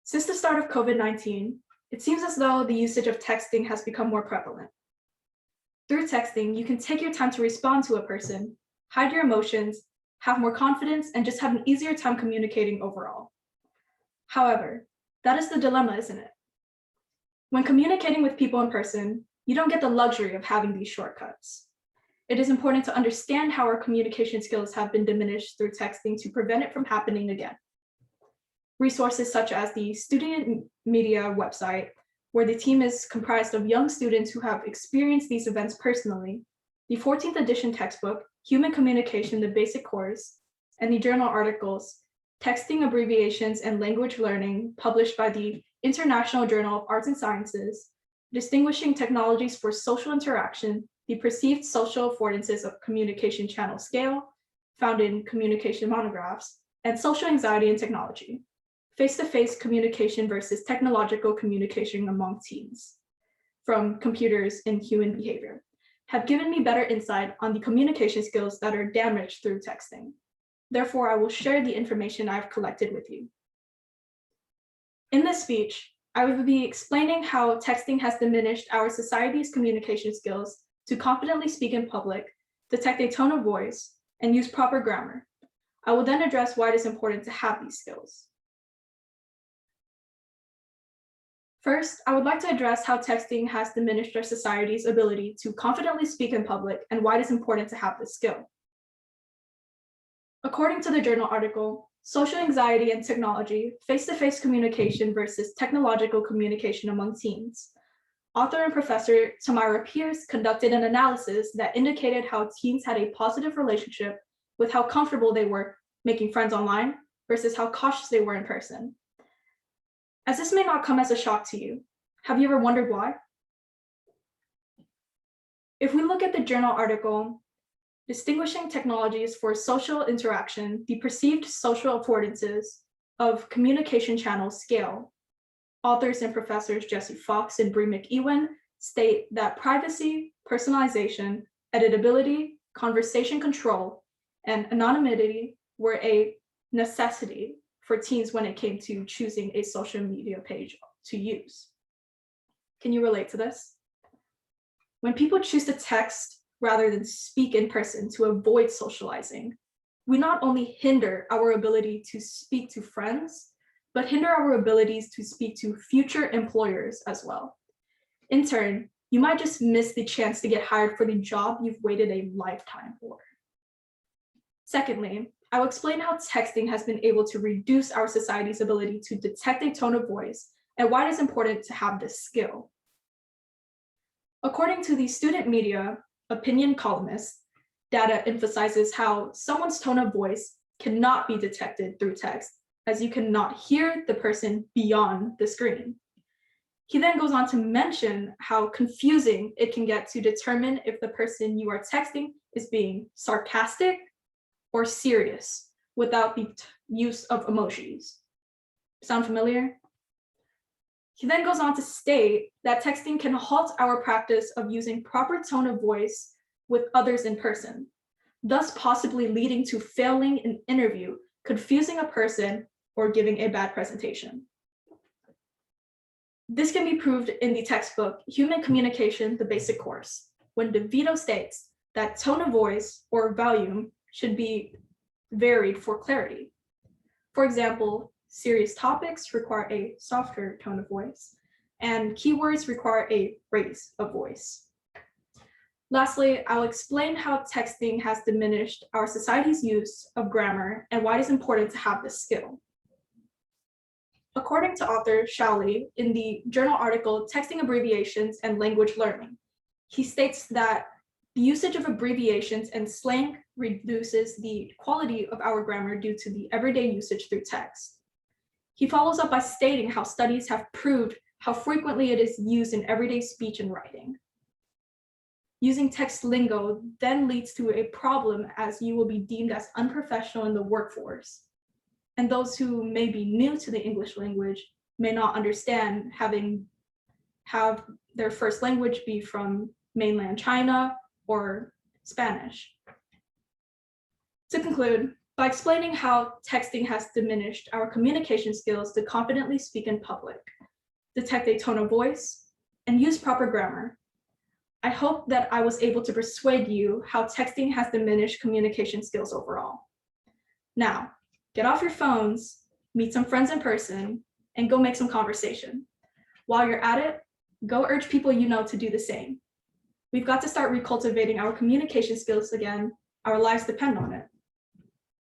Since the start of COVID-19, it seems as though the usage of texting has become more prevalent. Through texting, you can take your time to respond to a person, hide your emotions, have more confidence, and just have an easier time communicating overall. However, that is the dilemma, isn't it? When communicating with people in person, you don't get the luxury of having these shortcuts. It is important to understand how our communication skills have been diminished through texting to prevent it from happening again. Resources such as the Student Media website, where the team is comprised of young students who have experienced these events personally, the 14th edition textbook, Human Communication, the Basic Course, and the journal articles, Texting Abbreviations and Language Learning, published by the International Journal of Arts and Sciences, Distinguishing Technologies for Social Interaction, the Perceived Social Affordances of Communication Channel Scale, found in Communication Monographs, and Social Anxiety and Technology, Face-to-Face Communication versus Technological Communication Among Teens, from Computers in Human Behavior, have given me better insight on the communication skills that are damaged through texting. Therefore, I will share the information I've collected with you. In this speech, I will be explaining how texting has diminished our society's communication skills to confidently speak in public, detect a tone of voice, and use proper grammar. I will then address why it is important to have these skills. First, I would like to address how texting has diminished our society's ability to confidently speak in public and why it is important to have this skill. According to the journal article, Social Anxiety and Technology, Face-to-Face Communication versus Technological Communication Among Teens, author and professor Tamara Pierce conducted an analysis that indicated how teens had a positive relationship with how comfortable they were making friends online versus how cautious they were in person. As this may not come as a shock to you, have you ever wondered why? If we look at the journal article, Distinguishing Technologies for Social Interaction, the Perceived Social Affordances of Communication Channel Scale, authors and professors Jesse Fox and Bree McEwen state that privacy, personalization, editability, conversation control, and anonymity were a necessity for teens when it came to choosing a social media page to use. Can you relate to this? When people choose to text rather than speak in person to avoid socializing, we not only hinder our ability to speak to friends, but hinder our abilities to speak to future employers as well. In turn, you might just miss the chance to get hired for the job you've waited a lifetime for. Secondly, I will explain how texting has been able to reduce our society's ability to detect a tone of voice and why it is important to have this skill. According to the Student Media opinion columnist, data emphasizes how someone's tone of voice cannot be detected through text, as you cannot hear the person beyond the screen. He then goes on to mention how confusing it can get to determine if the person you are texting is being sarcastic or serious without the use of emojis. Sound familiar? He then goes on to state that texting can halt our practice of using proper tone of voice with others in person, thus possibly leading to failing an interview, confusing a person, or giving a bad presentation. This can be proved in the textbook Human Communication, the Basic Course, when DeVito states that tone of voice or volume should be varied for clarity. For example, serious topics require a softer tone of voice, and keywords require a raise of voice. Lastly, I'll explain how texting has diminished our society's use of grammar and why it is important to have this skill. According to author Xiaoli in the journal article Texting Abbreviations and Language Learning, he states that the usage of abbreviations and slang reduces the quality of our grammar due to the everyday usage through text. He follows up by stating how studies have proved how frequently it is used in everyday speech and writing. Using text lingo then leads to a problem as you will be deemed as unprofessional in the workforce. And those who may be new to the English language may not understand have their first language be from mainland China or Spanish. To conclude, by explaining how texting has diminished our communication skills to confidently speak in public, detect a tone of voice, and use proper grammar. I hope that I was able to persuade you how texting has diminished communication skills overall. Now, get off your phones, meet some friends in person, and go make some conversation. While you're at it, go urge people you know to do the same. We've got to start recultivating our communication skills again. Our lives depend on it.